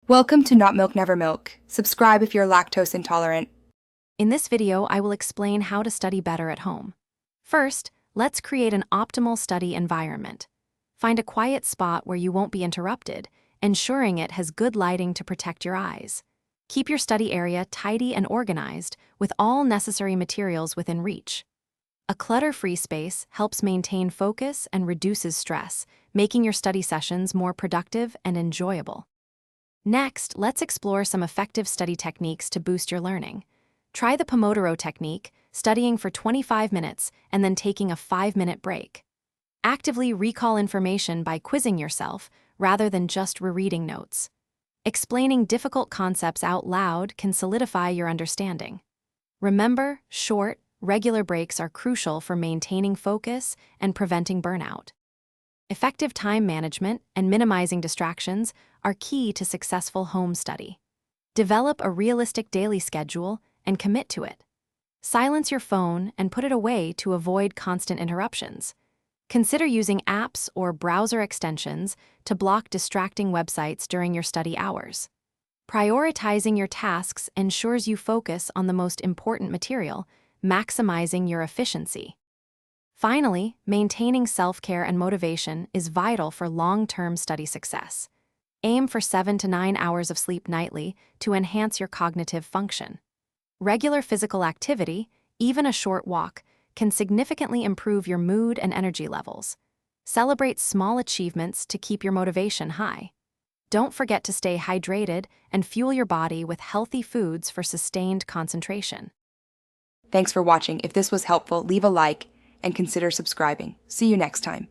Welcome to Not Milk Never Milk. Subscribe if you're lactose intolerant. In this video, I will explain how to study better at home. First, let's create an optimal study environment. Find a quiet spot where you won't be interrupted, ensuring it has good lighting to protect your eyes. Keep your study area tidy and organized, with all necessary materials within reach. A clutter-free space helps maintain focus and reduces stress, making your study sessions more productive and enjoyable. Next, let's explore some effective study techniques to boost your learning. Try the Pomodoro technique, studying for 25 minutes and then taking a 5-minute break. Actively recall information by quizzing yourself rather than just rereading notes. Explaining difficult concepts out loud can solidify your understanding. Remember, short, regular breaks are crucial for maintaining focus and preventing burnout. Effective time management and minimizing distractions are key to successful home study. Develop a realistic daily schedule and commit to it. Silence your phone and put it away to avoid constant interruptions. Consider using apps or browser extensions to block distracting websites during your study hours. Prioritizing your tasks ensures you focus on the most important material, maximizing your efficiency. Finally, maintaining self-care and motivation is vital for long-term study success. Aim for 7 to 9 hours of sleep nightly to enhance your cognitive function. Regular physical activity, even a short walk, can significantly improve your mood and energy levels. Celebrate small achievements to keep your motivation high. Don't forget to stay hydrated and fuel your body with healthy foods for sustained concentration. Thanks for watching. If this was helpful, leave a like and consider subscribing. See you next time.